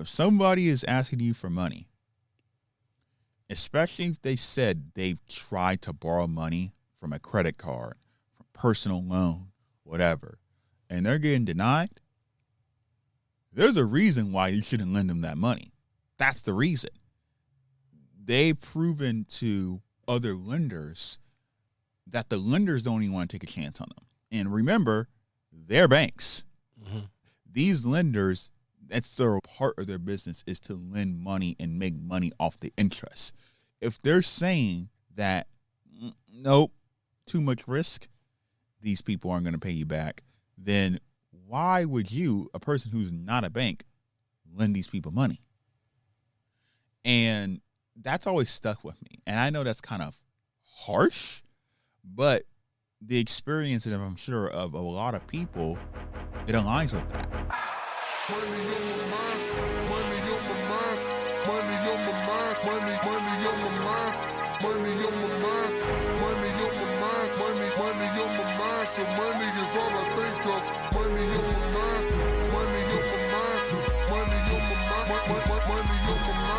If somebody is asking you for money, especially if they said they've tried to borrow money from a credit card, from personal loan, whatever, and they're getting denied, there's a reason why you shouldn't lend them that money. That's the reason. They've proven to other lenders that the lenders don't even want to take a chance on them. And remember, they're banks. Mm-hmm. These lenders, that's their part of their business, is to lend money and make money off the interest. If they're saying that, nope, too much risk, these people aren't going to pay you back, then why would you, a person who's not a bank, lend these people money? And that's always stuck with me. And I know that's kind of harsh, but the experience that I'm sure of a lot of people, it aligns with that. Money on my mind, money on my mind, money on my mind, money on my mind, money on my mind, money on my mind, money on my mind. So money is all I think of. Money on my mind, money on my mind, money on my mind, money on my mind,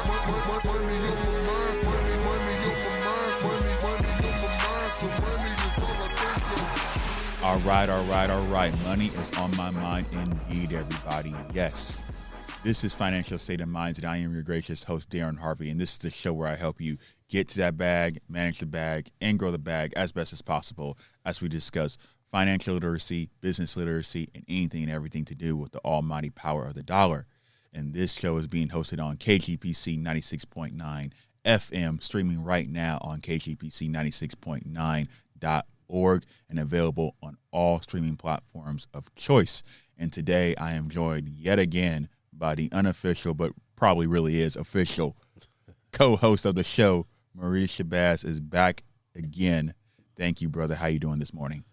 money on my mind, money on my mind. So money is all I think of. All right. Money is on my mind indeed, everybody. Yes. This is Financial State of Minds, and I am your gracious host, Darrin Harvey, and this is the show where I help you get to that bag, manage the bag, and grow the bag as best as possible as we discuss financial literacy, business literacy, and anything and everything to do with the almighty power of the dollar. And this show is being hosted on KGPC 96.9 FM, streaming right now on KGPC96.9.org, and available on all streaming platforms of choice. And today I am joined yet again by the unofficial, but probably really is official, co-host of the show. Maurice Shabazz is back again. Thank you, brother. How you doing this morning?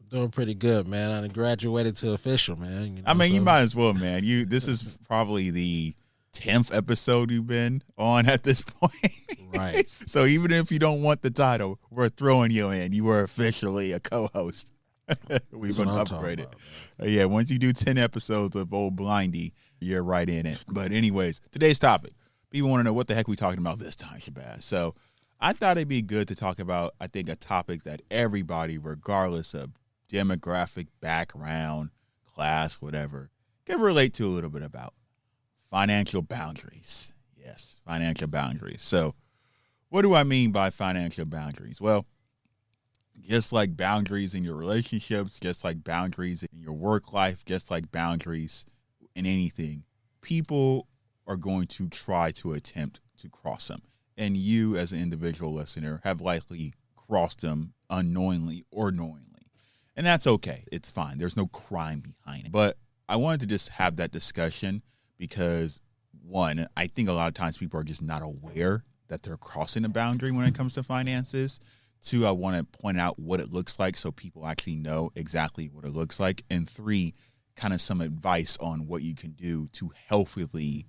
Doing pretty good, man. I graduated to official, man. You know, I mean, you might as well, man. This is probably the 10th episode you've been on at this point. Right. So even if you don't want the title, we're throwing you in. You were officially a co-host. We've been upgraded. Yeah, once you do 10 episodes of Old Blindy, you're right in it. But anyways, today's topic. People want to know what the heck we talking about this time, Shabazz. So I thought it'd be good to talk about, I think, a topic that everybody, regardless of demographic, background, class, whatever, can relate to a little bit about. Financial boundaries. Yes, financial boundaries. So what do I mean by financial boundaries? Well, just like boundaries in your relationships, just like boundaries in your work life, just like boundaries in anything, people are going to try to attempt to cross them. And you, as an individual listener, have likely crossed them unknowingly or knowingly. And that's okay. It's fine. There's no crime behind it. But I wanted to just have that discussion because, one, I think a lot of times people are just not aware that they're crossing a boundary when it comes to finances. Two, I want to point out what it looks like so people actually know exactly what it looks like. And three, kind of some advice on what you can do to healthily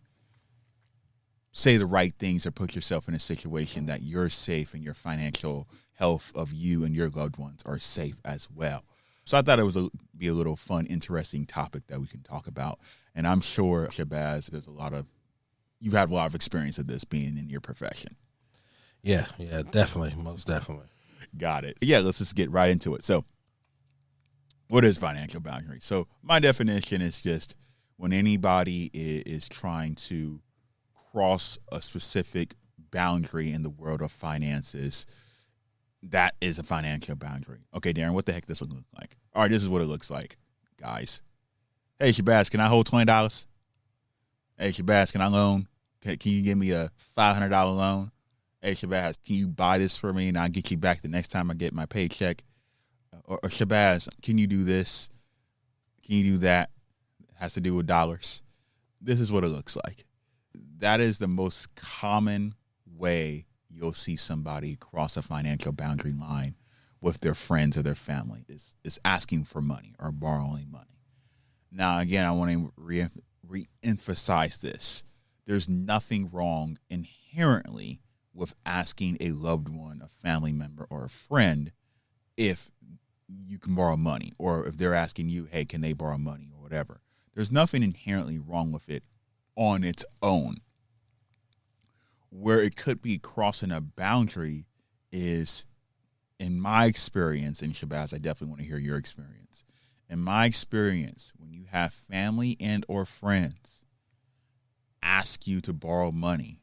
say the right things or put yourself in a situation that you're safe and your financial health of you and your loved ones are safe as well. So I thought it was be a little fun, interesting topic that we can talk about. And I'm sure, Shabazz, you've had a lot of experience of this being in your profession. Yeah, definitely, most definitely. Got it. Yeah, let's just get right into it. So what is financial boundary? So my definition is just when anybody is trying to cross a specific boundary in the world of finances, that is a financial boundary. Okay, Darrin, what the heck does it look like? All right, this is what it looks like, guys. Hey, Shabazz, can I hold $20? Hey, Shabazz, can I loan? Can you give me a $500 loan? Hey, Shabazz, can you buy this for me and I'll get you back the next time I get my paycheck? Or Shabazz, can you do this? Can you do that? It has to do with dollars. This is what it looks like. That is the most common way you'll see somebody cross a financial boundary line with their friends or their family is asking for money or borrowing money. Now, again, I want to re-emphasize this. There's nothing wrong inherently with asking a loved one, a family member, or a friend if you can borrow money, or if they're asking you, hey, can they borrow money or whatever. There's nothing inherently wrong with it on its own. Where it could be crossing a boundary is, in my experience, and Shabazz, I definitely want to hear your experience. In my experience, when you have family and or friends ask you to borrow money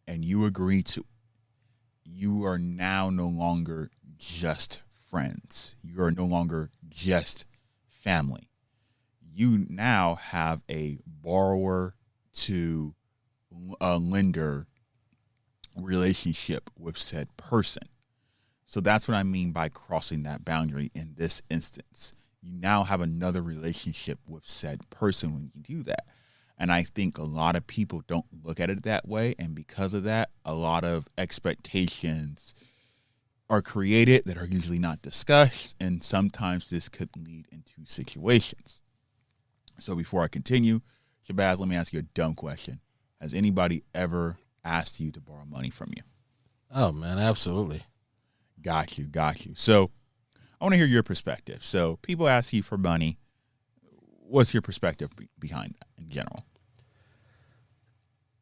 and you agree to, you are now no longer just friends. You are no longer just family. You now have a borrower to a lender relationship with said person. So that's what I mean by crossing that boundary in this instance. You now have another relationship with said person when you do that. And I think a lot of people don't look at it that way. And because of that, a lot of expectations are created that are usually not discussed. And sometimes this could lead into situations. So before I continue, Shabazz, let me ask you a dumb question. Has anybody ever asked you to borrow money from you? Oh, man, absolutely. Got you. So I want to hear your perspective. So people ask you for money. What's your perspective behind that in general?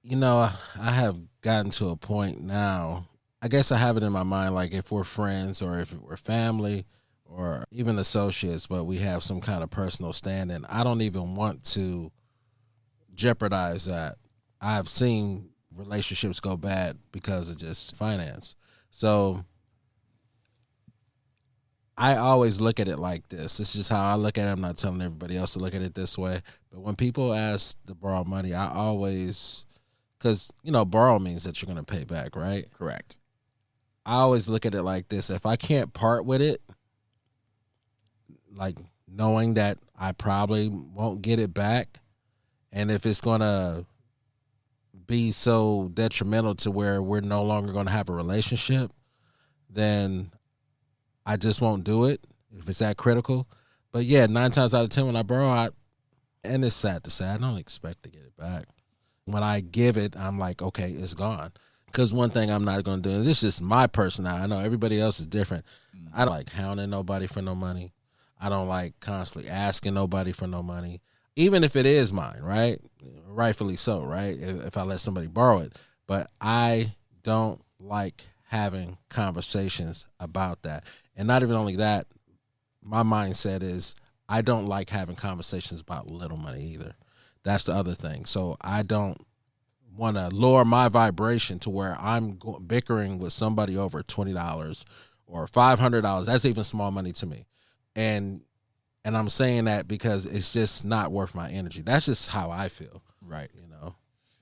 You know, I have gotten to a point now, I guess I have it in my mind, like if we're friends or if we're family or even associates, but we have some kind of personal standing, I don't even want to jeopardize that. I've seen relationships go bad because of just finance. So I always look at it like this. This is just how I look at it. I'm not telling everybody else to look at it this way. But when people ask to borrow money, I always, because, you know, borrow means that you're going to pay back, right? Correct. I always look at it like this. If I can't part with it, like knowing that I probably won't get it back, and if it's going to be so detrimental to where we're no longer going to have a relationship, then I just won't do it if it's that critical. But yeah, 9 times out of 10 when I borrow, and it's sad to say, I don't expect to get it back. When I give it, I'm like, okay, it's gone. Because one thing I'm not going to do, and this is my personality, I know everybody else is different. I don't like hounding nobody for no money. I don't like constantly asking nobody for no money, even if it is mine, right? Rightfully so, right? If I let somebody borrow it. But I don't like having conversations about that. And not even only that, my mindset is I don't like having conversations about little money either. That's the other thing. So I don't want to lower my vibration to where I'm bickering with somebody over $20 or $500. That's even small money to me. And I'm saying that because it's just not worth my energy. That's just how I feel. Right. You know?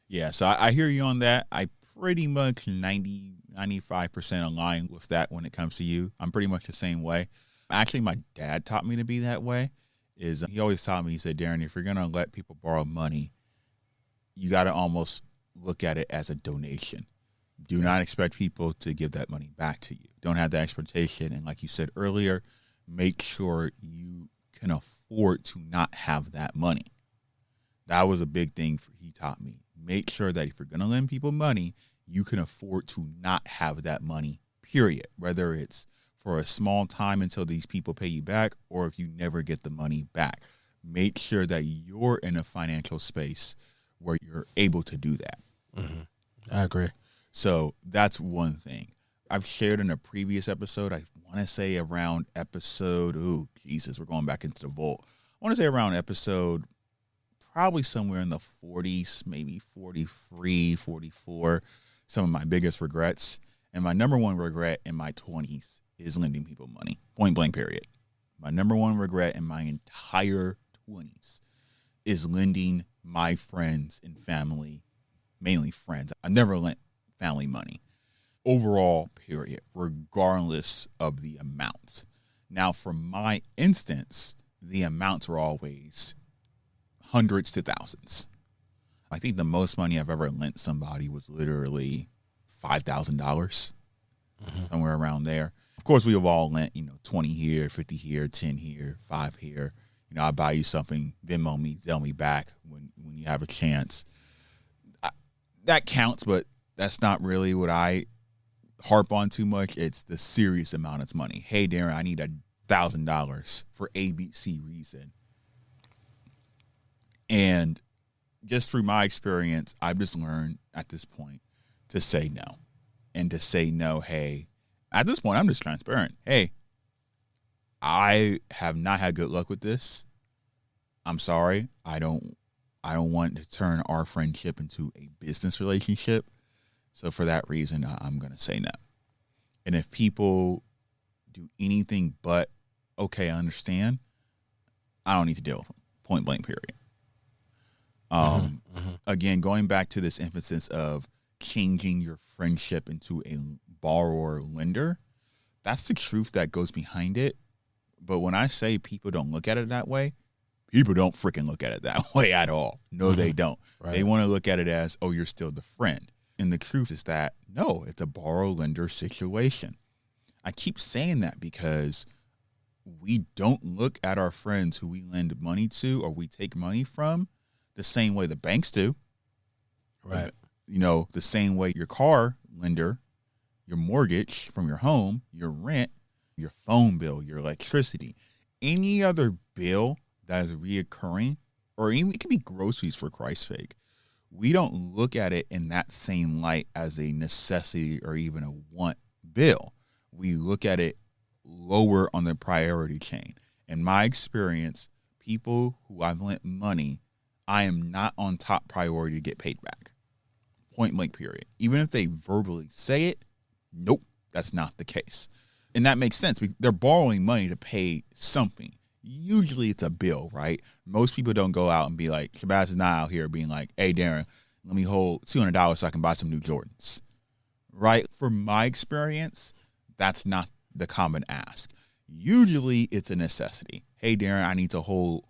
Yeah, so I hear you on that. I pretty much 95% align with that when it comes to you. I'm pretty much the same way. Actually, my dad taught me to be that way. He always taught me, he said, Darrin, if you're going to let people borrow money, you got to almost look at it as a donation. Do not expect people to give that money back to you. Don't have that expectation. And like you said earlier, make sure you can afford to not have that money. That was a big thing he taught me. Make sure that if you're going to lend people money, you can afford to not have that money, period. Whether it's for a small time until these people pay you back or if you never get the money back. Make sure that you're in a financial space where you're able to do that. Mm-hmm. I agree. So that's one thing. I've shared in a previous episode, I want to say around episode, we're going back into the vault. I want to say around episode probably somewhere in the 40s, maybe 43, 44, some of my biggest regrets. And my number one regret in my 20s is lending people money, point blank period. My number one regret in my entire 20s is lending my friends and family, mainly friends. I never lent family money. Overall, period, regardless of the amount. Now, for my instance, the amounts were always hundreds to thousands. I think the most money I've ever lent somebody was literally $5,000, somewhere around there. Of course, we have all lent, 20 here, 50 here, 10 here, 5 here. I buy you something, Venmo me, Zelle me back when you have a chance. That counts, but that's not really what I harp on too much. It's the serious amount of money. Hey, Darrin, I need $1,000 for ABC reason. And just through my experience, I've just learned at this point to say no. And to say no, hey, at this point, I'm just transparent. Hey, I have not had good luck with this. I'm sorry. I don't want to turn our friendship into a business relationship. So for that reason, I'm going to say no. And if people do anything but, okay, I understand, I don't need to deal with them. Point blank, period. Again, going back to this emphasis of changing your friendship into a borrower-lender, that's the truth that goes behind it. But when I say people don't look at it that way, people don't freaking look at it that way at all. No, they don't. Right. They want to look at it as, oh, you're still the friend. And the truth is that, no, it's a borrow-lender situation. I keep saying that because we don't look at our friends who we lend money to or we take money from the same way the banks do. Right. You know, the same way your car lender, your mortgage from your home, your rent, your phone bill, your electricity, any other bill that is reoccurring, or even it could be groceries for Christ's sake. We don't look at it in that same light as a necessity or even a want bill. We look at it lower on the priority chain. In my experience, people who I've lent money, I am not on top priority to get paid back. Point blank, period. Even if they verbally say it, nope, that's not the case. And that makes sense. They're borrowing money to pay something. Usually it's a bill, right? Most people don't go out and be like, Shabazz is not out here being like, hey, Darrin, let me hold $200 so I can buy some new Jordans, right? From my experience, that's not the common ask. Usually it's a necessity. Hey, Darrin, I need to hold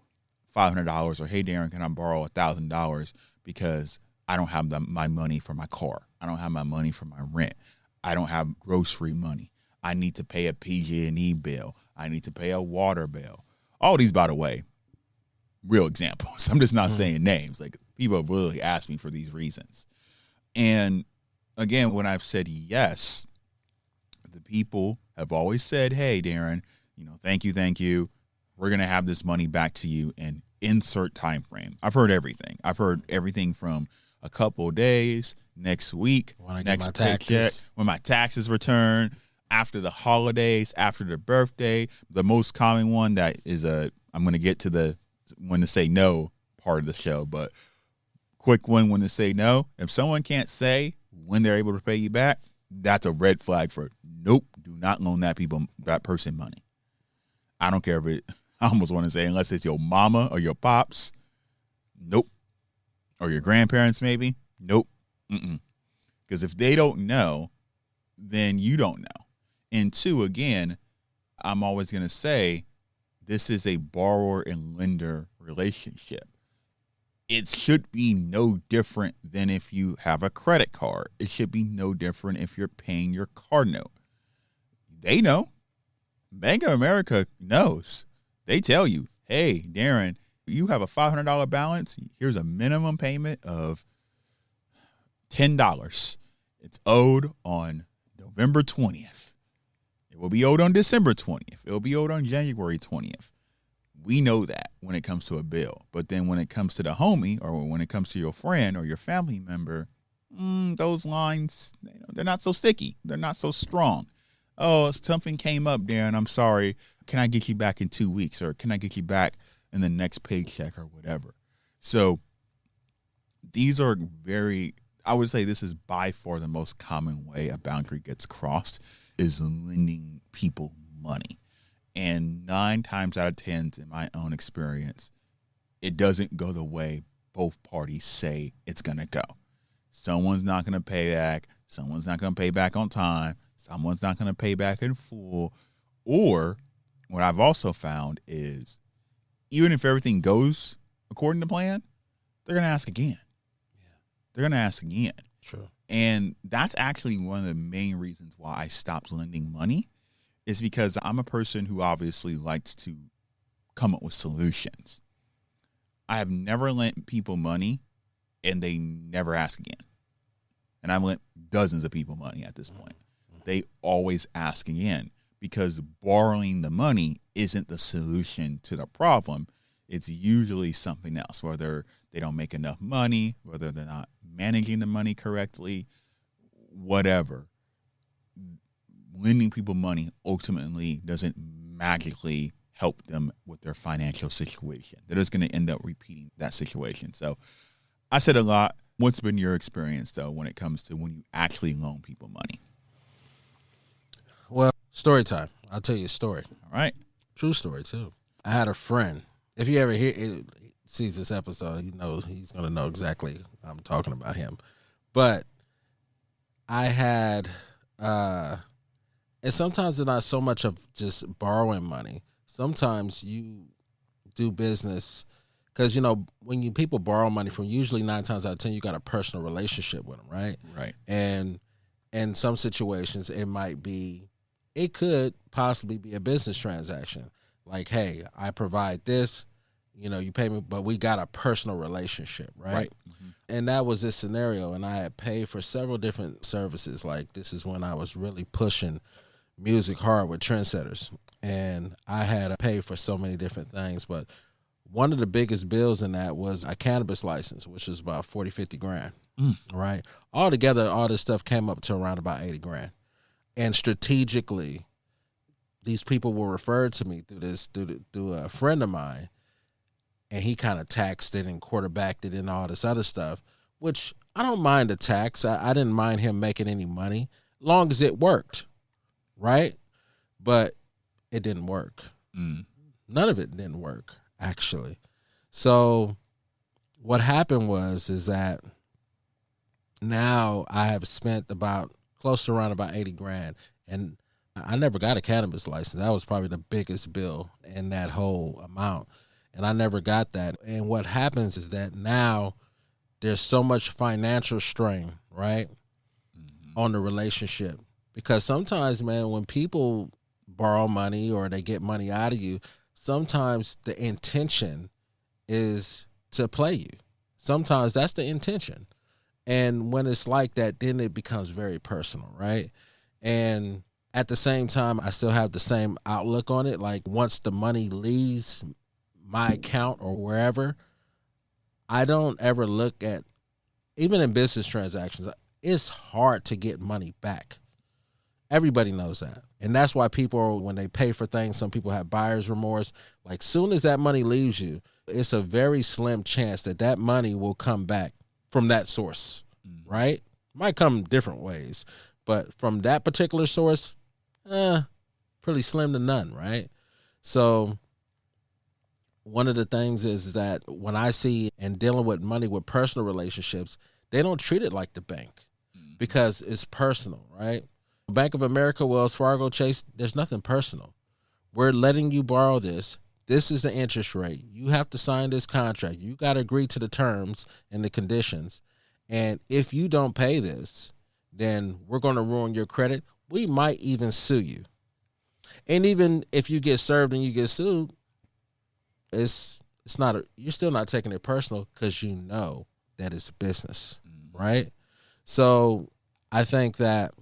$500, or hey, Darrin, can I borrow $1,000 because I don't have my money for my car. I don't have my money for my rent. I don't have grocery money. I need to pay a PG&E bill. I need to pay a water bill. All these, by the way, real examples. I'm just not saying names. Like, people have really asked me for these reasons. And again, when I've said yes, the people have always said, hey, Darrin, thank you. We're going to have this money back to you in insert time frame. I've heard everything. I've heard everything from a couple of days, next week, next paycheck, when my taxes return, after the holidays, after the birthday. The most common one that is I'm going to get to the when to say no part of the show, but quick one when to say no. If someone can't say when they're able to pay you back, that's a red flag for nope, do not loan that person money. I don't care if I almost want to say, unless it's your mama or your pops, nope. Or your grandparents maybe, nope. Because if they don't know, then you don't know. And two, again, I'm always going to say this is a borrower and lender relationship. It should be no different than if you have a credit card. It should be no different if you're paying your car note. They know. Bank of America knows. They tell you, hey, Darrin, you have a $500 balance. Here's a minimum payment of $10. It's owed on November 20th. It will be owed on December 20th. It will be owed on January 20th. We know that when it comes to a bill. But then when it comes to the homie, or when it comes to your friend or your family member, those lines, they're not so sticky. They're not so strong. Oh, something came up, Darrin. I'm sorry. Can I get you back in 2 weeks? Or can I get you back in the next paycheck or whatever? So these are I would say this is by far the most common way a boundary gets crossed, is lending people money. And 9 times out of 10, in my own experience, it doesn't go the way both parties say it's going to go. Someone's not going to pay back. Someone's not going to pay back on time. Someone's not going to pay back in full. Or what I've also found is even if everything goes according to plan, they're going to ask again. Yeah. They're going to ask again. True. And that's actually one of the main reasons why I stopped lending money, is because I'm a person who obviously likes to come up with solutions. I have never lent people money and they never ask again. And I've lent dozens of people money at this point. They always ask again, because borrowing the money isn't the solution to the problem. it's usually something else, whether they don't make enough money, whether they're not managing the money correctly, whatever. Lending people money ultimately doesn't magically help them with their financial situation. They're just going to end up repeating that situation. So I said a lot. What's been your experience, though, when it comes to when you actually loan people money? Well, story time. I'll tell you a story. All right. True story, too. I had a friend. If you ever sees this episode, he's going to know exactly I'm talking about him. But I had, and sometimes it's not so much of just borrowing money. Sometimes you do business because, when people borrow money from, usually 9 times out of 10, you got a personal relationship with them, right? Right. And in some situations, it could possibly be a business transaction. Like, hey, I provide this, you pay me, but we got a personal relationship, right? Mm-hmm. And that was this scenario, and I had paid for several different services. Like, this is when I was really pushing music hard with Trendsetters, and I had to pay for so many different things, but one of the biggest bills in that was a cannabis license, which was about 40, 50 grand, right? Altogether, all this stuff came up to around about 80 grand. And strategically, these people were referred to me through a friend of mine, and he kind of taxed it and quarterbacked it and all this other stuff, which I don't mind the tax. I didn't mind him making any money, long as it worked, right? But it didn't work. None of it didn't work, actually. So what happened is that now I have spent close to around about 80 grand, and I never got a cannabis license. That was probably the biggest bill in that whole amount, and I never got that. And what happens is that now there's so much financial strain, right, on the relationship, because sometimes, man, when people borrow money or they get money out of you, sometimes the intention is to play you. Sometimes that's the intention. And when it's like that, then it becomes very personal, right? And at the same time, I still have the same outlook on it. Like, once the money leaves my account or wherever, I don't ever look at, even in business transactions, it's hard to get money back. Everybody knows that. And that's why people, when they pay for things, some people have buyer's remorse. Like, soon as that money leaves you, it's a very slim chance that money will come back from that source, right? Might come different ways, but from that particular source, pretty slim to none, right? So one of the things is that when I see and dealing with money with personal relationships, they don't treat it like the bank because it's personal, right? Bank of America, Wells Fargo, Chase, there's nothing personal. We're letting you borrow this. This is the interest rate. You have to sign this contract. You got to agree to the terms and the conditions. And if you don't pay this, then we're going to ruin your credit. We might even sue you. And even if you get served and you get sued, you're still not taking it personal because you know that it's business, right? So I think that,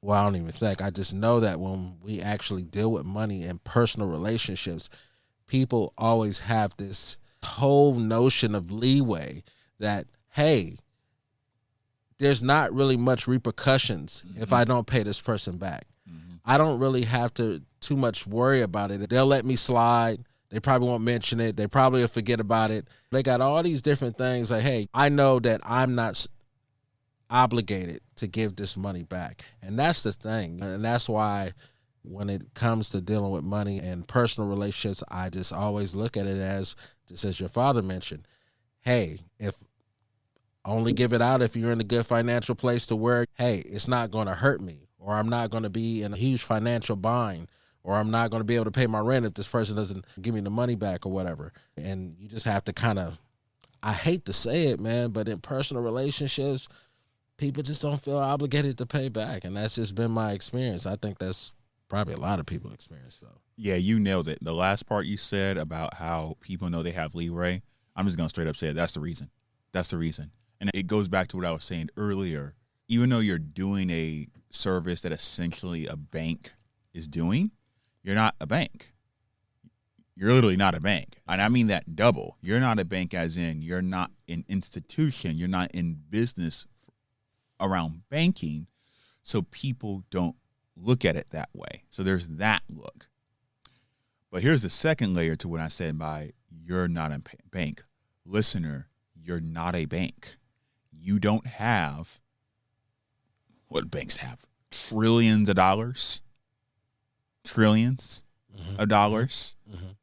well, I don't even think. I just know that when we actually deal with money and personal relationships, people always have this whole notion of leeway that, hey, there's not really much repercussions if I don't pay this person back. I don't really have to too much worry about it. They'll let me slide. They probably won't mention it. They probably will forget about it. They got all these different things like, hey, I know that I'm not obligated to give this money back. And that's the thing. And that's why when it comes to dealing with money and personal relationships, I just always look at it as, just as your father mentioned, hey, if only give it out if you're in a good financial place to where, hey, it's not going to hurt me, or I'm not going to be in a huge financial bind, or I'm not going to be able to pay my rent if this person doesn't give me the money back or whatever. And you just have to kind of, I hate to say it, man, but in personal relationships, people just don't feel obligated to pay back. And that's just been my experience. I think that's probably a lot of people's experience, though. Yeah, you nailed it. The last part you said about how people know they have leeway, I'm just going to straight up say it. That's the reason. That's the reason. And it goes back to what I was saying earlier. Even though you're doing a service that essentially a bank is doing, you're not a bank. you're literally not a bank. And I mean that double. You're not a bank as in you're not an institution. You're not in business around banking. So people don't look at it that way. So there's that look. But here's the second layer to what I said by you're not a bank. Listener, you're not a bank. You don't have what banks have. Trillions of dollars. Trillions of dollars.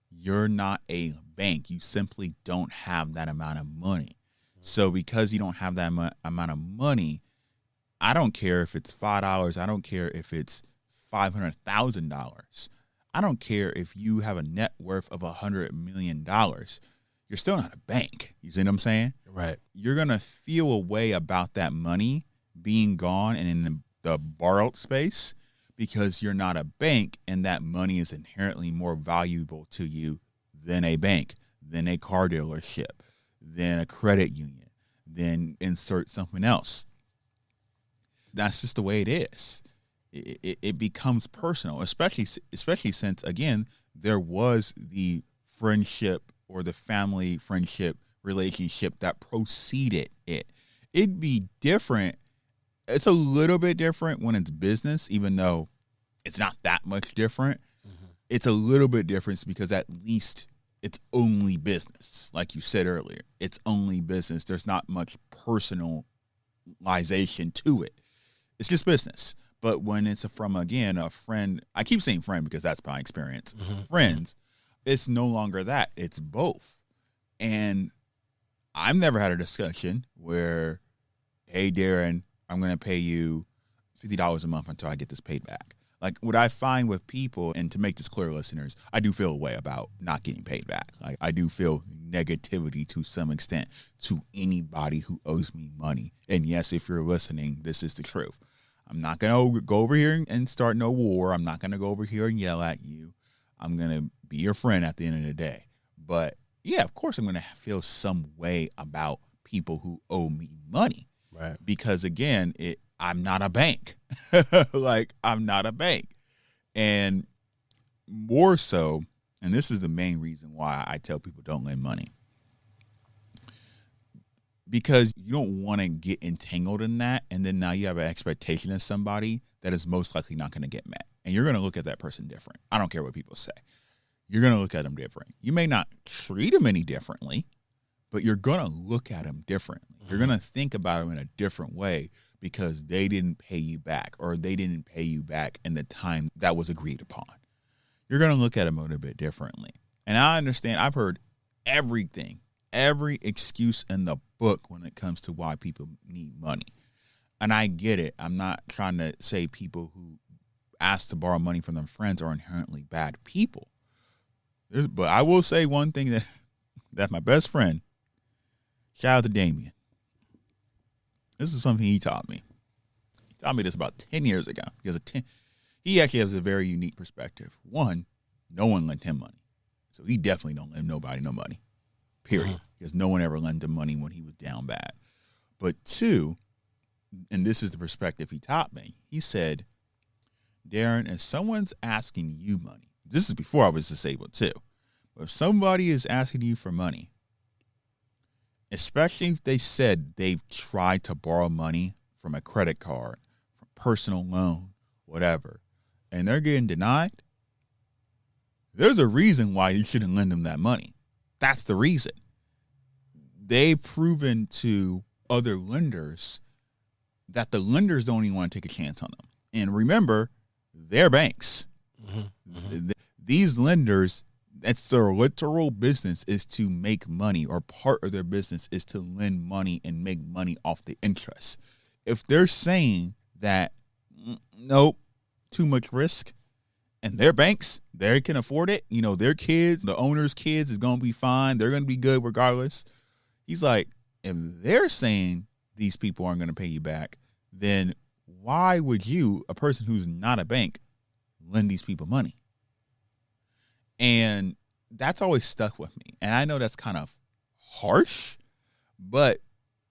You're not a bank. You simply don't have that amount of money. So because you don't have that amount of money, I don't care if it's $5. I don't care if it's $500,000. I don't care if you have a net worth of $100 million. You're still not a bank. You see what I'm saying? Right. You're going to feel a way about that money being gone and in the borrowed space because you're not a bank and that money is inherently more valuable to you than a bank, than a car dealership, than a credit union, than insert something else. That's just the way it is. It becomes personal, especially since, again, there was the friendship or the family friendship relationship that preceded it. It'd be different. It's a little bit different when it's business, even though it's not that much different. It's a little bit different because at least it's only business. Like you said earlier, it's only business. There's not much personalization to it. It's just business. But when it's from, again, a friend, I keep saying friend because that's my experience, friends, it's no longer that. It's both. And I've never had a discussion where, hey, Darrin, I'm going to pay you $50 a month until I get this paid back. Like what I find with people, and to make this clear, listeners, I do feel a way about not getting paid back. Like I do feel negativity to some extent to anybody who owes me money. And yes, if you're listening, this is the truth. I'm not going to go over here and start no war. I'm not going to go over here and yell at you. I'm going to be your friend at the end of the day. But yeah, of course, I'm going to feel some way about people who owe me money. Right. Because again, I'm not a bank. Like I'm not a bank. And more so, and this is the main reason why I tell people don't lend money. Because you don't want to get entangled in that. And then now you have an expectation of somebody that is most likely not going to get met. And you're going to look at that person different. I don't care what people say. You're going to look at them different. You may not treat them any differently, but you're going to look at them differently. You're going to think about them in a different way because they didn't pay you back or they didn't pay you back in the time that was agreed upon. You're going to look at them a little bit differently. And I understand, I've heard everything, every excuse in the book when it comes to why people need money. And I get it. I'm not trying to say people who ask to borrow money from their friends are inherently bad people. But I will say one thing that my best friend, shout out to Damien. This is something he taught me. He taught me this about 10 years ago. He actually has a very unique perspective. One, no one lent him money. So he definitely don't lend nobody no money, period. Because no one ever lent him money when he was down bad. But two, and this is the perspective he taught me, he said, Darrin, if someone's asking you money, this is before I was disabled too, but if somebody is asking you for money, especially if they said they've tried to borrow money from a credit card, from a personal loan, whatever, and they're getting denied, there's a reason why you shouldn't lend them that money. That's the reason. They've proven to other lenders that the lenders don't even want to take a chance on them. And remember, they're banks. These lenders, that's their literal business, is to make money, or part of their business is to lend money and make money off the interest. If they're saying that, nope, too much risk, and they're banks, they can afford it, you know, their kids, the owner's kids is going to be fine, they're going to be good regardless. He's like, if they're saying these people aren't going to pay you back, then why would you, a person who's not a bank, lend these people money? And that's always stuck with me. And I know that's kind of harsh, but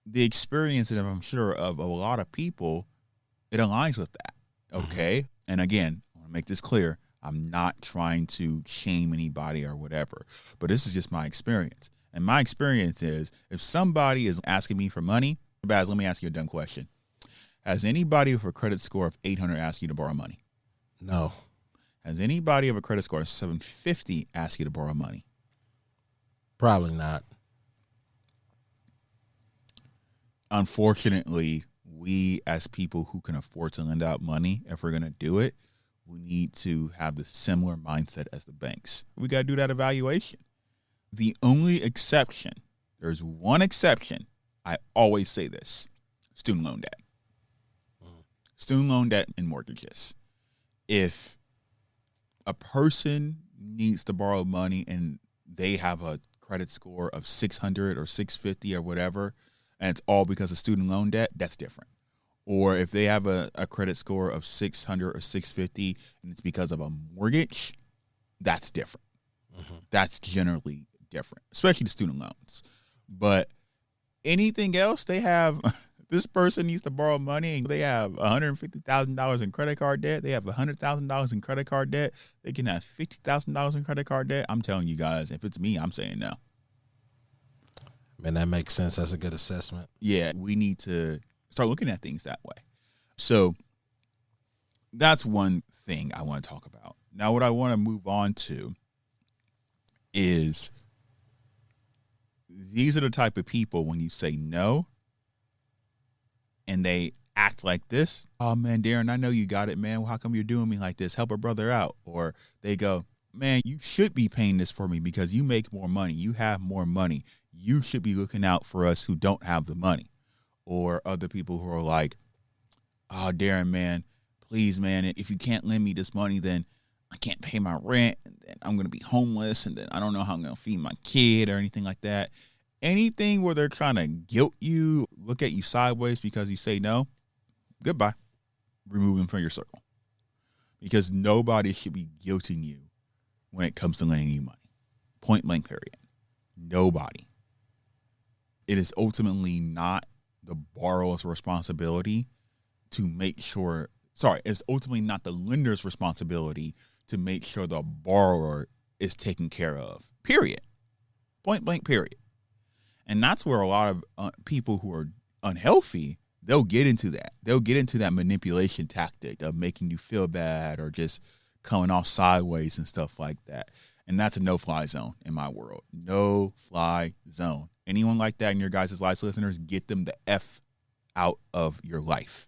the experience that I'm sure of a lot of people, it aligns with that. Okay. And again, I want to make this clear. I'm not trying to shame anybody or whatever, but this is just my experience. And my experience is if somebody is asking me for money, Baz, let me ask you a dumb question. Has anybody with a credit score of 800 asked you to borrow money? No. Has anybody of a credit score of 750 asked you to borrow money? Probably not. Unfortunately, we as people who can afford to lend out money, if we're going to do it, we need to have the similar mindset as the banks. We got to do that evaluation. The only exception, there's one exception, I always say this, student loan debt. Student loan debt and mortgages. If a person needs to borrow money and they have a credit score of 600 or 650 or whatever, and it's all because of student loan debt, that's different. Or if they have a credit score of 600 or 650 and it's because of a mortgage, that's different. That's generally different, especially the student loans. But anything else, they have, this person needs to borrow money and they have $150,000 in credit card debt. They have $100,000 in credit card debt. They can have $50,000 in credit card debt. I'm telling you guys, if it's me, I'm saying no. Man, that makes sense. That's a good assessment. Yeah, we need to start looking at things that way. So that's one thing I want to talk about. Now, what I want to move on to is these are the type of people when you say no and they act like this. Oh, man, Darrin, I know you got it, man. Well, how come you're doing me like this? Help a brother out. Or they go, man, you should be paying this for me because you make more money. You have more money. You should be looking out for us who don't have the money. Or other people who are like, oh, Darrin, man, please, man, if you can't lend me this money, then I can't pay my rent, and then I'm going to be homeless, and then I don't know how I'm going to feed my kid or anything like that. Anything where they're trying to guilt you, look at you sideways because you say no, goodbye. Remove them from your circle. Because nobody should be guilting you when it comes to lending you money. Point blank, period. Nobody. It is ultimately not the borrower's responsibility to make sure, it's ultimately not the lender's responsibility to make sure the borrower is taken care of, period. Point blank, period. And that's where a lot of people who are unhealthy, they'll get into that. They'll get into that manipulation tactic of making you feel bad or just coming off sideways and stuff like that. And that's a no-fly zone in my world. No-fly zone. Anyone like that in your guys' lives, listeners, get them the F out of your life.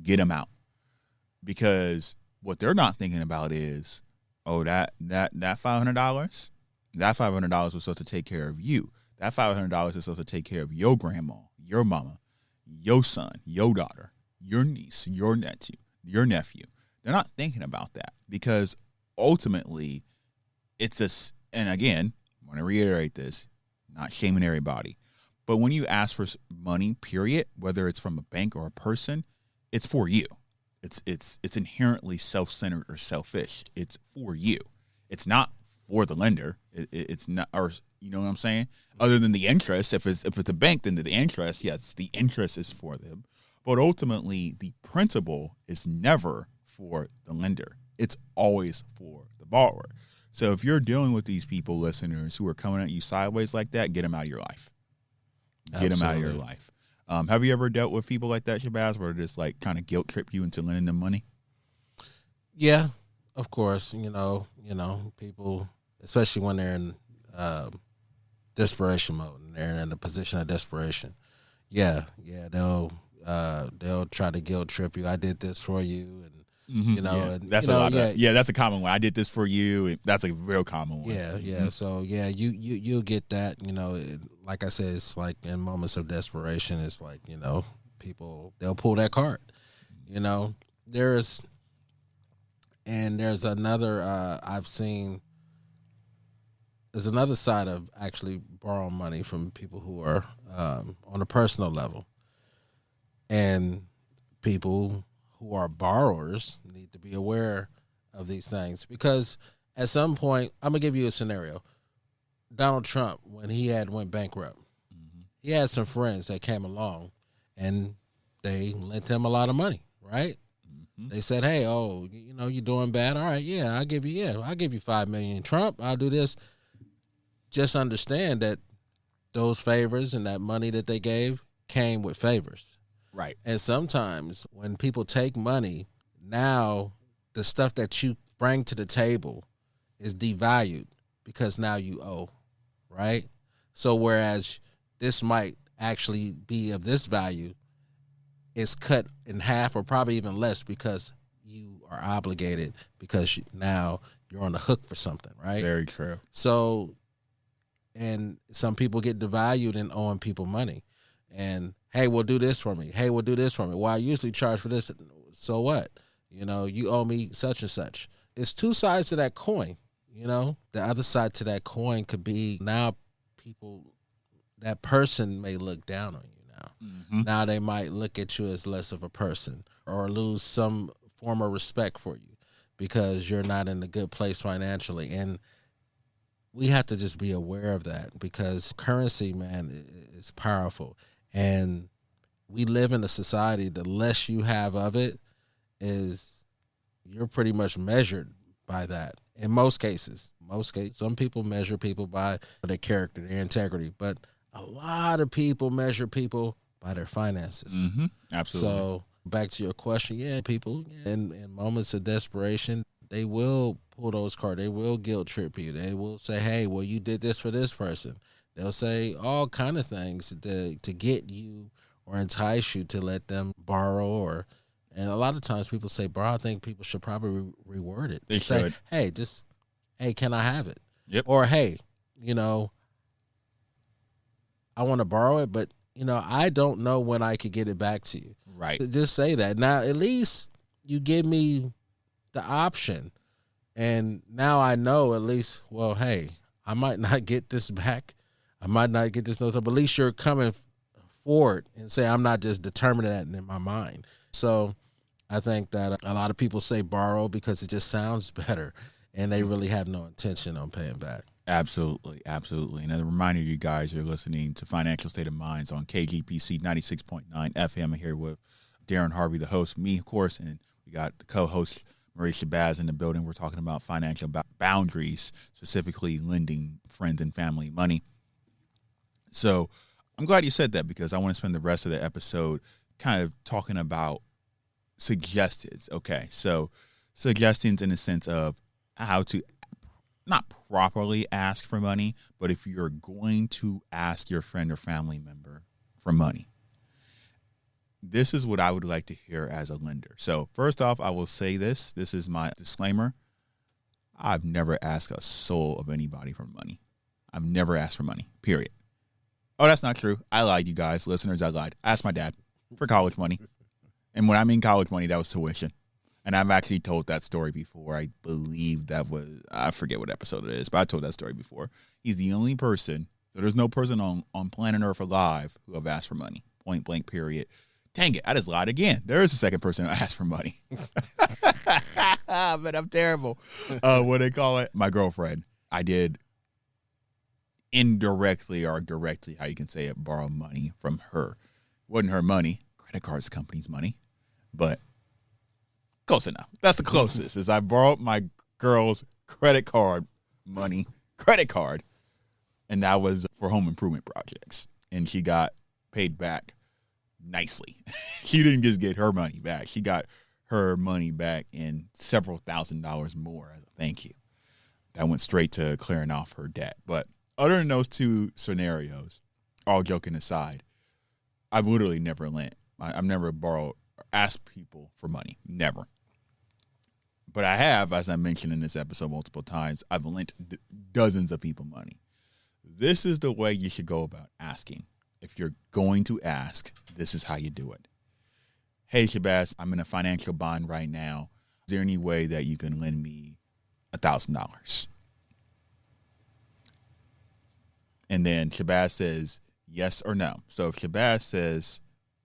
Get them out. Because what they're not thinking about is, oh, that $500, that $500 was supposed to take care of you. That $500 is supposed to take care of your grandma, your mama, your son, your daughter, your niece, your nephew. They're not thinking about that because ultimately and again, I want to reiterate this, not shaming everybody, but when you ask for money, period, whether it's from a bank or a person, it's for you. It's inherently self-centered or selfish. It's for you. It's not for the lender. It's not, or you know what I'm saying? Other than the interest, if it's a bank, then the interest, yes, the interest is for them. But ultimately, the principal is never for the lender. It's always for the borrower. So if you're dealing with these people, listeners, who are coming at you sideways like that, get them out of your life. Get them out of your life. Have you ever dealt with people like that, Shabazz, where they just like kind of guilt trip you into lending them money? Yeah, of course. You know, people, especially when they're in desperation mode and they're in a position of desperation. Yeah, they'll try to guilt trip you. I did this for you, and that's a lot. That's a common one. I did this for you. That's a real common one. Yeah. Mm-hmm. So you'll get that. Like I said, it's like in moments of desperation, it's like people they'll pull that card. There's another I've seen. There's another side of actually borrowing money from people who are on a personal level, and people who are borrowers need to be aware of these things because at some point, I'm gonna give you a scenario. Donald Trump, when he went bankrupt, he had some friends that came along and they lent him a lot of money, right? They said, hey, oh, you know, you're doing bad. All right, I'll give you $5 million. Trump, I'll do this. Just understand that those favors and that money that they gave came with favors. Right. And sometimes when people take money, now the stuff that you bring to the table is devalued because now you owe, right? So whereas this might actually be of this value, it's cut in half or probably even less because you are obligated because now you're on the hook for something, right? Very true. So, and some people get devalued in owing people money. And, hey, we'll do this for me. Hey, we'll do this for me. Well, I usually charge for this. So what? You know, you owe me such and such. It's two sides to that coin, you know? The other side to that coin could be now that person may look down on you. Now they might look at you as less of a person or lose some form of respect for you because you're not in a good place financially. And we have to just be aware of that because currency, man, is powerful. And we live in a society, the less you have of it is you're pretty much measured by that. In most cases, some people measure people by their character, their integrity, but a lot of people measure people by their finances. Absolutely. So back to your question, people in moments of desperation, they will pull those cards. They will guilt trip you. They will say, hey, well, you did this for this person. They'll say all kind of things to get you or entice you to let them borrow and a lot of times people say, bro, I think people should probably reword it. They should. Say, hey, can I have it? Yep. Or, hey, you know, I want to borrow it, but, you know, I don't know when I could get it back to you. Right. Just say that. Now, at least you give me the option. And now I know at least, well, hey, I might not get this back. I might not get this note, but at least you're coming forward and say, I'm not just determining that in my mind. So I think that a lot of people say borrow because it just sounds better and they really have no intention on paying back. Absolutely. Absolutely. And as a reminder, you guys are listening to Financial State of Minds on KGPC 96.9 FM. I'm here with Darrin Harvey, the host, me, of course, and we got the co-host, Maurice Shabazz, in the building. We're talking about financial boundaries, specifically lending friends and family money. So I'm glad you said that because I want to spend the rest of the episode kind of talking about suggestions. Okay, so suggestions in the sense of how to not properly ask for money, but if you're going to ask your friend or family member for money, this is what I would like to hear as a lender. So first off, I will say this is my disclaimer. I've never asked a soul of anybody for money. I've never asked for money, period. Oh, that's not true. I lied, you guys. Listeners, I lied. I asked my dad for college money. And when I mean college money, that was tuition. And I've actually told that story before. I believe I forget what episode it is, but I told that story before. He's the only person, so there's no person on planet Earth alive who have asked for money. Point blank, period. Dang it, I just lied again. There is a second person who asked for money. But I'm terrible. What they call it? My girlfriend. I did indirectly or directly, how you can say it, borrow money from her. Wasn't her money. Credit cards company's money. But close enough. That's the closest. Is I borrowed my girl's credit card, and that was for home improvement projects. And she got paid back nicely. She didn't just get her money back. She got her money back in several $1,000s more as a thank you. That went straight to clearing off her debt. But other than those two scenarios, all joking aside, I've literally never lent. I've never borrowed or asked people for money. Never. But I have, as I mentioned in this episode multiple times, I've lent dozens of people money. This is the way you should go about asking. If you're going to ask, this is how you do it. Hey, Shabazz, I'm in a financial bind right now. Is there any way that you can lend me $1,000? And then Shabazz says yes or no. So if Shabazz says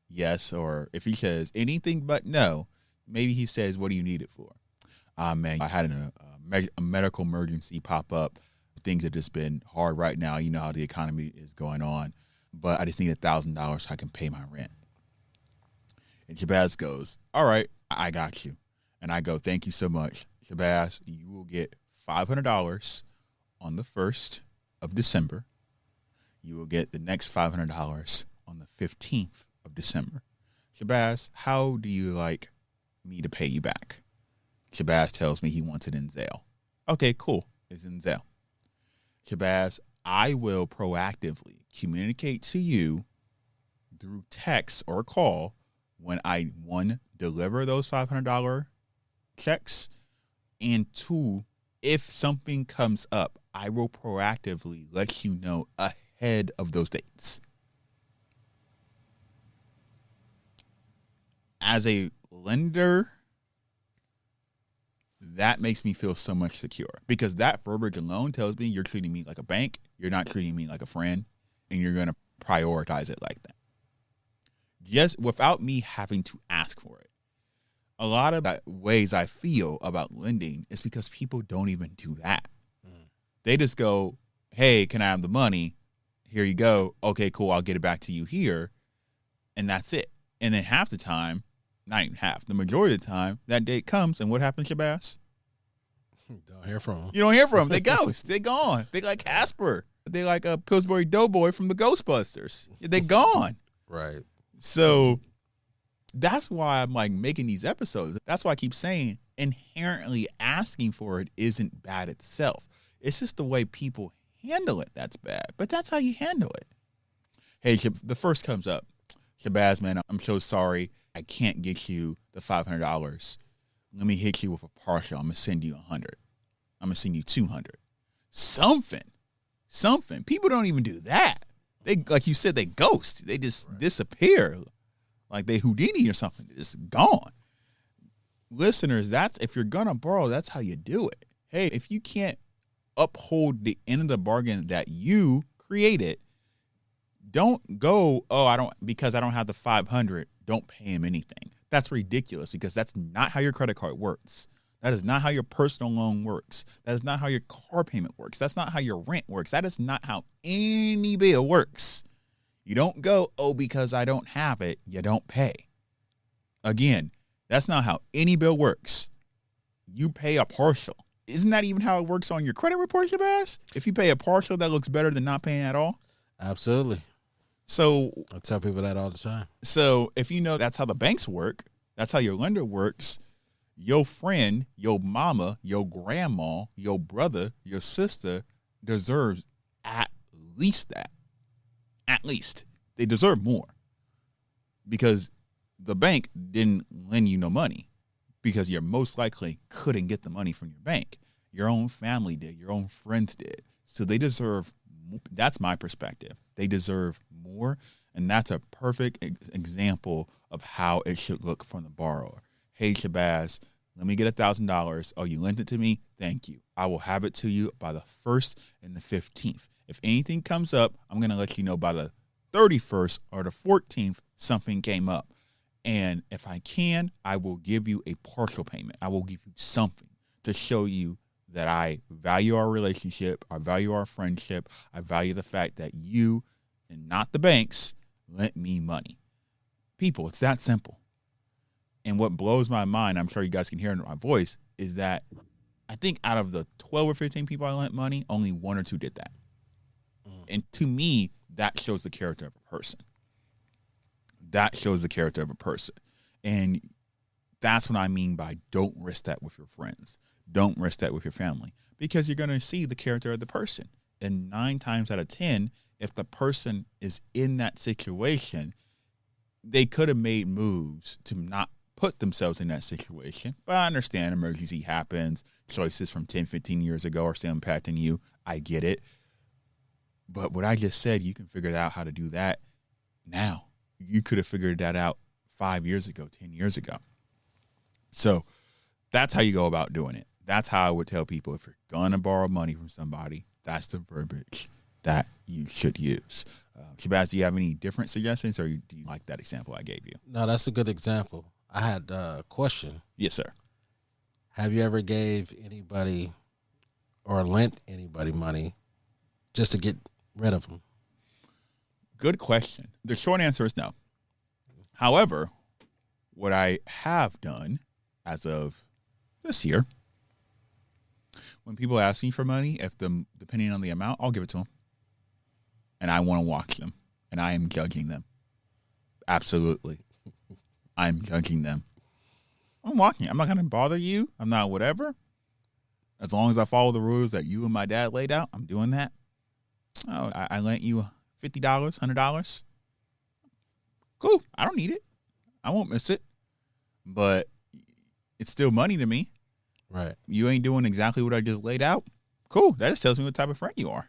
yes, or if he says anything but no, maybe he says, what do you need it for? Man, I had a medical emergency pop up. Things have just been hard right now. You know how the economy is going on. But I just need $1,000 so I can pay my rent. And Shabazz goes, all right, I got you. And I go, thank you so much. Shabazz, you will get $500 on the 1st of December. You will get the next $500 on the 15th of December. Shabazz, how do you like me to pay you back? Shabazz tells me he wants it in Zelle. Okay, cool. It's in Zelle. Shabazz, I will proactively communicate to you through text or call when I, 1, deliver those $500 checks, and 2, if something comes up, I will proactively let you know ahead of those dates. As a lender, that makes me feel so much secure, because that verbiage alone tells me you're treating me like a bank, you're not treating me like a friend, and you're going to prioritize it like that. Just without me having to ask for it. A lot of ways I feel about lending is because people don't even do that. They just go, hey, can I have the money? Here you go. Okay, cool. I'll get it back to you here. And that's it. And then half the time, not even half, the majority of the time, that date comes, and what happens, Shabazz? Don't hear from them. You don't hear from them. They ghost. They gone. They like Casper. They like a Pillsbury Doughboy from the Ghostbusters. They gone. Right. So that's why I'm like making these episodes. That's why I keep saying inherently asking for it isn't bad itself. It's just the way people handle it that's bad. But that's how you handle it. Hey, the first comes up. Shabazz, man, I'm so sorry. I can't get you the $500. Let me hit you with a partial. I'm going to send you 100. I'm going to send you 200. Something. People don't even do that. They, like you said, they ghost. They just disappear. Like they Houdini or something. It's gone. Listeners, that's, if you're going to borrow, that's how you do it. Hey, if you can't uphold the end of the bargain that you created, don't go, because I don't have the 500, don't pay him anything. That's ridiculous, because that's not how your credit card works. That is not how your personal loan works. That is not how your car payment works. That's not how your rent works. That is not how any bill works. You don't go, because I don't have it, you don't pay. Again, that's not how any bill works. You pay a partial. Isn't that even how it works on your credit report, Shabazz? If you pay a partial, that looks better than not paying at all? Absolutely. So I tell people that all the time. So if you know that's how the banks work, that's how your lender works, your friend, your mama, your grandma, your brother, your sister deserves at least that. At least. They deserve more. Because the bank didn't lend you no money. Because you most likely couldn't get the money from your bank. Your own family did. Your own friends did. So they deserve, that's my perspective. They deserve more. And that's a perfect example of how it should look from the borrower. Hey, Shabazz, let me get $1,000. Oh, you lent it to me? Thank you. I will have it to you by the 1st and the 15th. If anything comes up, I'm going to let you know by the 31st or the 14th something came up. And if I can, I will give you a partial payment. I will give you something to show you that I value our relationship, I value our friendship, I value the fact that you and not the banks lent me money. People, it's that simple. And what blows my mind, I'm sure you guys can hear it in my voice, is that I think out of the 12 or 15 people I lent money, only 1 or 2 did that. And to me, that shows the character of a person. That shows the character of a person. And that's what I mean by don't risk that with your friends. Don't risk that with your family, because you're going to see the character of the person. And 9 times out of 10, if the person is in that situation, they could have made moves to not put themselves in that situation. But I understand emergency happens. Choices from 10, 15 years ago are still impacting you. I get it. But what I just said, you can figure out how to do that now. You could have figured that out 5 years ago, 10 years ago. So that's how you go about doing it. That's how I would tell people, if you're going to borrow money from somebody, that's the verbiage that you should use. Shabazz, do you have any different suggestions, or do you like that example I gave you? No, that's a good example. I had a question. Yes, sir. Have you ever gave anybody or lent anybody money just to get rid of them? Good question. The short answer is no. However, what I have done as of this year, when people ask me for money, depending on the amount, I'll give it to them. And I want to watch them. And I am judging them. Absolutely. I'm judging them. I'm watching. I'm not going to bother you. I'm not whatever. As long as I follow the rules that you and my dad laid out, I'm doing that. Oh, I lent you $50, $100. Cool. I don't need it. I won't miss it. But it's still money to me. Right. You ain't doing exactly what I just laid out. Cool. That just tells me what type of friend you are.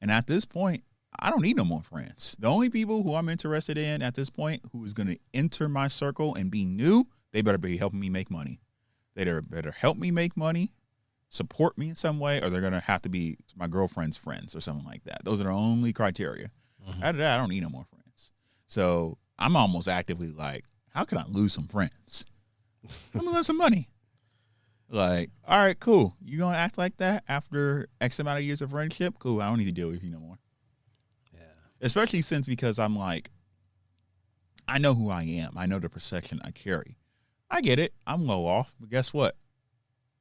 And at this point, I don't need no more friends. The only people who I'm interested in at this point who is going to enter my circle and be new, they better be helping me make money. They better help me make money, support me in some way, or they're going to have to be my girlfriend's friends or something like that. Those are the only criteria. Mm-hmm. After that, I don't need no more friends. So I'm almost actively like, how can I lose some friends? I'm going to lose some money. Like, all right, cool. You going to act like that after X amount of years of friendship? Cool. I don't need to deal with you no more. Yeah. Especially because I'm like, I know who I am. I know the perception I carry. I get it. I'm low off. But guess what?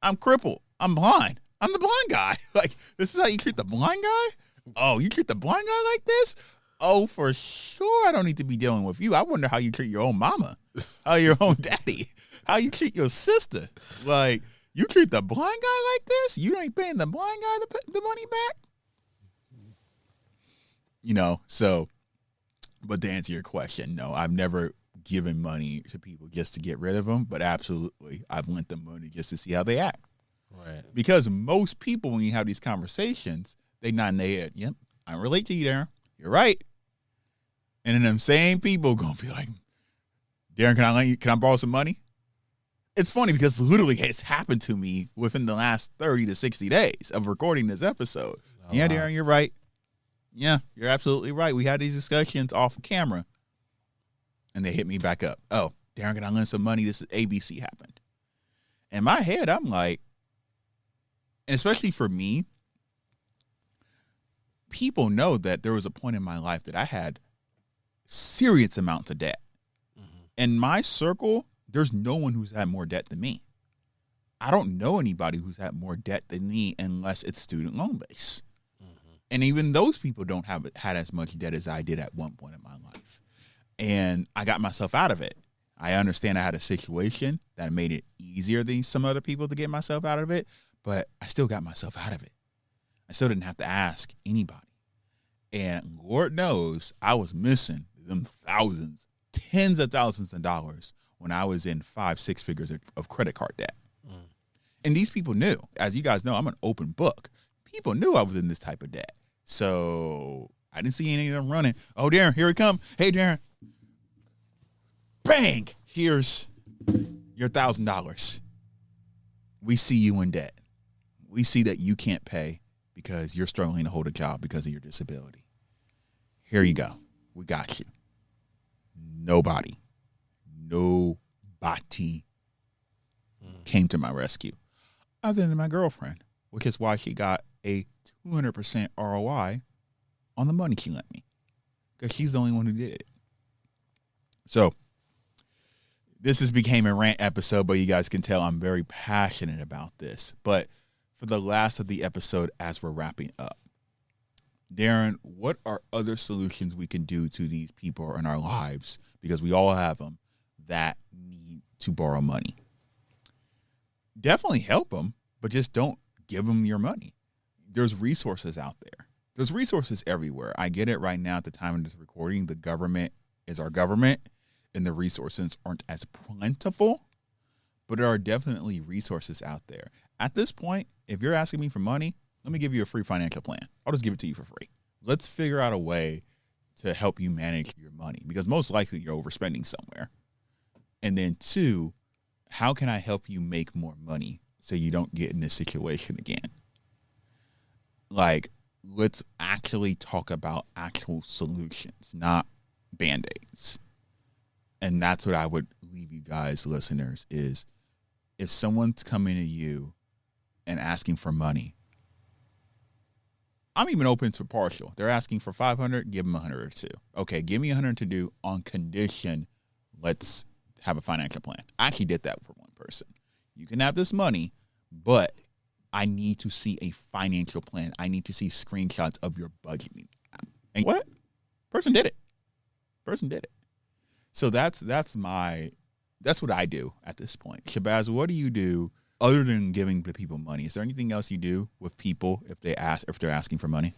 I'm crippled. I'm blind. I'm the blind guy. Like, this is how you treat the blind guy? Oh, you treat the blind guy like this? Oh, for sure I don't need to be dealing with you. I wonder how you treat your own mama, how your own daddy, how you treat your sister. Like, you treat the blind guy like this? You ain't paying the blind guy the money back? You know, so, but to answer your question, no, I've never given money to people just to get rid of them, but absolutely, I've lent them money just to see how they act. Right. Because most people, when you have these conversations, they nod in their head. Yep, I relate to you, Darrin. You're right. And then them same people gonna be like, Darrin, can I borrow some money? It's funny because literally it's happened to me within the last 30 to 60 days of recording this episode. Oh, yeah, wow. Darrin, you're right. Yeah, you're absolutely right. We had these discussions off camera. And they hit me back up. Oh, Darrin, can I lend some money? This is ABC happened. In my head, I'm like, and especially for me, people know that there was a point in my life that I had serious amounts of debt. Mm-hmm. In my circle, there's no one who's had more debt than me. I don't know anybody who's had more debt than me unless it's student loan based. Mm-hmm. And even those people don't have had as much debt as I did at one point in my life. And I got myself out of it. I understand I had a situation that made it easier than some other people to get myself out of it, but I still got myself out of it. I still didn't have to ask anybody. And Lord knows I was missing them thousands, tens of thousands of dollars when I was in 5-6 figures of credit card debt. Mm. And these people knew. As you guys know, I'm an open book. People knew I was in this type of debt. So I didn't see any of them running. Oh, Darrin, here he come. Hey, Darrin. Bang! Here's your $1,000. We see you in debt. We see that you can't pay because you're struggling to hold a job because of your disability. Here you go. We got you. Nobody came to my rescue other than my girlfriend, which is why she got a 200% ROI on the money she lent me because she's the only one who did it. So this became a rant episode, but you guys can tell I'm very passionate about this. But for the last of the episode, as we're wrapping up, Darrin, what are other solutions we can do to these people in our lives, because we all have them, that need to borrow money? Definitely help them, but just don't give them your money. There's resources out there. There's resources everywhere. I get it right now at the time of this recording. The government is our government, and the resources aren't as plentiful, but there are definitely resources out there. At this point, if you're asking me for money, let me give you a free financial plan. I'll just give it to you for free. Let's figure out a way to help you manage your money, because most likely you're overspending somewhere. And then 2, how can I help you make more money so you don't get in this situation again? Like, let's actually talk about actual solutions, not Band-Aids. And that's what I would leave you guys, listeners, is if someone's coming to you and asking for money, I'm even open to partial. They're asking for $500, give them $100 or $2. Okay, give me $100 to do on condition. Let's have a financial plan. I actually did that for one person. You can have this money, but I need to see a financial plan. I need to see screenshots of your budgeting. And what? Person did it. So that's what I do at this point. Shabazz, what do you do other than giving the people money? Is there anything else you do with people if they're asking for money?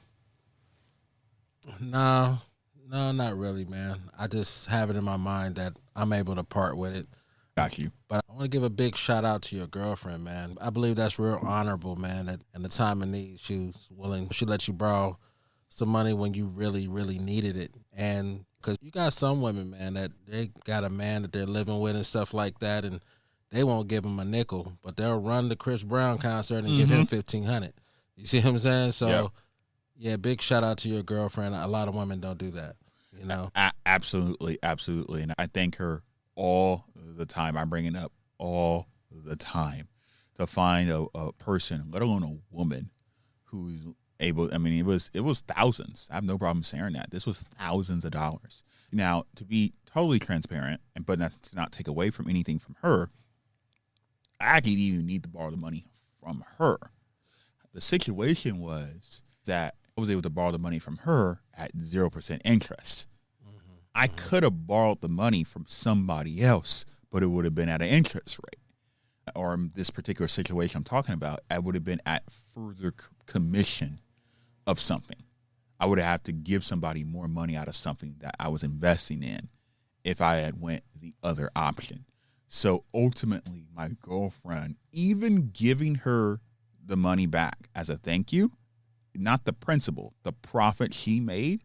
No, not really, man. I just have it in my mind that I'm able to part with it. Got you. But I want to give a big shout out to your girlfriend, man. I believe that's real honorable, man. That in the time of need, she let you borrow some money when you really, really needed it. And because you got some women, man, that they got a man that they're living with and stuff like that, and they won't give him a nickel, but they'll run the Chris Brown concert and give him $1,500. You see what I'm saying? So, yeah, big shout out to your girlfriend. A lot of women don't do that, you know? Absolutely. And I thank her all the time. I bring it up all the time to find a person, let alone a woman, who's able. I mean, it was thousands. I have no problem saying that. This was thousands of dollars. Now, to be totally transparent, but to not take away from anything from her, I didn't even need to borrow the money from her. The situation was that I was able to borrow the money from her at 0% interest. I could have borrowed the money from somebody else, but it would have been at an interest rate. Or in this particular situation I'm talking about, I would have been at further commission of something. I would have had to give somebody more money out of something that I was investing in if I had went the other option. So ultimately, my girlfriend, even giving her the money back as a thank you, not the principal, the profit she made,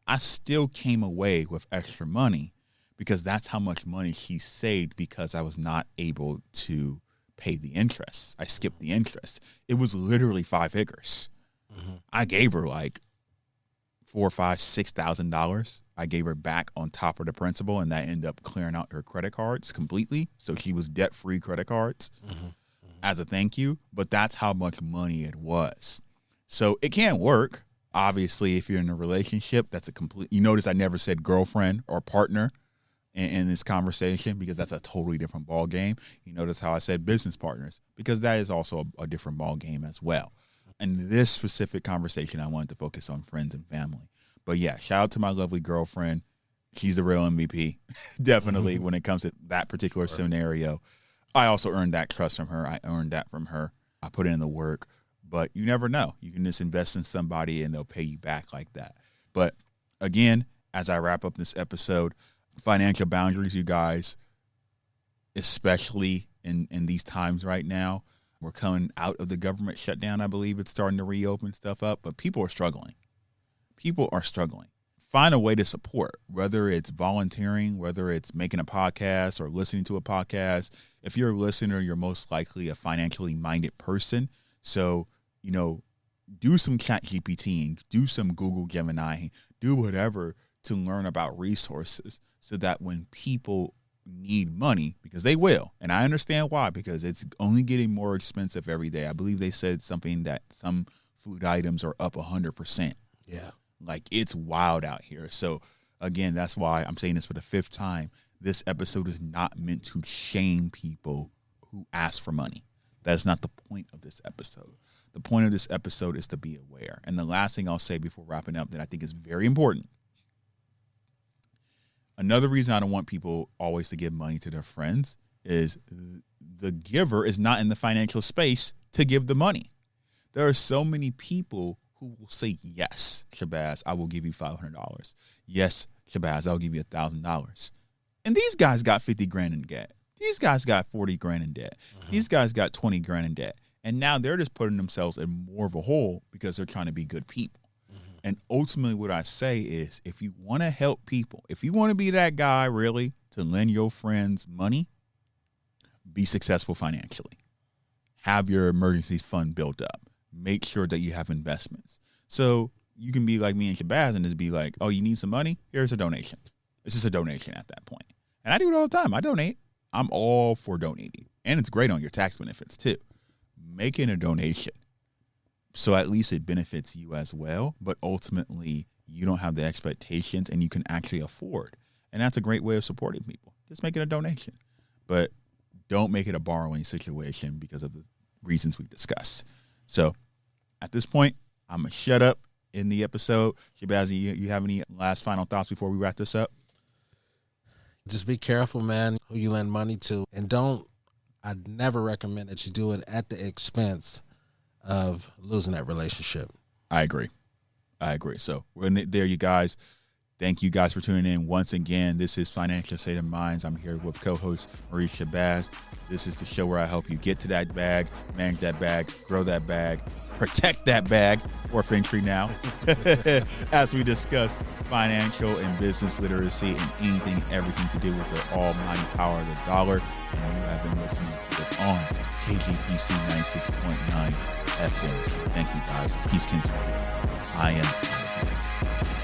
I still came away with extra money because that's how much money she saved because I was not able to pay the interest. I skipped the interest. It was literally 5 figures. I gave her like $4,000, $5,000, $6,000. I gave her back on top of the principal, and that ended up clearing out her credit cards completely. So she was debt-free credit cards as a thank you. But that's how much money it was. So it can work. Obviously, if you're in a relationship, that's a complete. You notice I never said girlfriend or partner in this conversation because that's a totally different ball game. You notice how I said business partners because that is also a different ball game as well. In this specific conversation, I wanted to focus on friends and family. But yeah, shout out to my lovely girlfriend. She's the real MVP, definitely, when it comes to that particular scenario. I also earned that trust from her. I earned that from her. I put in the work. But you never know. You can just invest in somebody and they'll pay you back like that. But again, as I wrap up this episode, financial boundaries, you guys, especially in these times right now, we're coming out of the government shutdown. I believe it's starting to reopen stuff up, but people are struggling. Find a way to support, whether it's volunteering, whether it's making a podcast or listening to a podcast. If you're a listener, you're most likely a financially minded person. So, do some ChatGPT, do some Google Gemini, do whatever to learn about resources so that when people need money, because they will, and I understand why, because it's only getting more expensive every day. I believe they said something that some food items are up 100%. Yeah. Like, it's wild out here. So, again, that's why I'm saying this for the 5th time. This episode is not meant to shame people who ask for money. That's not the point of this episode. The point of this episode is to be aware. And the last thing I'll say before wrapping up that I think is very important. Another reason I don't want people always to give money to their friends is the giver is not in the financial space to give the money. There are so many people who will say, yes, Shabazz, I will give you $500. Yes, Shabazz, I'll give you $1,000. And these guys got 50 grand in debt. These guys got 40 grand in debt. These guys got 20 grand in debt. And now they're just putting themselves in more of a hole because they're trying to be good people. And ultimately what I say is, if you want to help people, if you want to be that guy really to lend your friends money, be successful financially. Have your emergency fund built up. Make sure that you have investments. So you can be like me and Shabazz and just be like, oh, you need some money? Here's a donation. It's just a donation at that point. And I do it all the time. I donate. I'm all for donating. And it's great on your tax benefits too. Making a donation. So at least it benefits you as well. But ultimately, you don't have the expectations and you can actually afford. And that's a great way of supporting people. just make it a donation. But don't make it a borrowing situation because of the reasons we discussed. So at this point, I'm going to shut up in the episode. Shabazz, you have any last final thoughts before we wrap this up? Just be careful, man, who you lend money to. And I'd never recommend that you do it at the expense of losing that relationship. I agree. So we're there, you guys. Thank you guys for tuning in once again. This is Financial State of Minds. I'm here with co-host Maurice Shabazz. This is the show where I help you get to that bag, manage that bag, grow that bag, protect that bag, fourth entry now, as we discuss financial and business literacy and anything, everything to do with the almighty power of the dollar. And you have been listening to it on KGPC 96.9 FM. Thank you guys. Peace, Kingston. I am.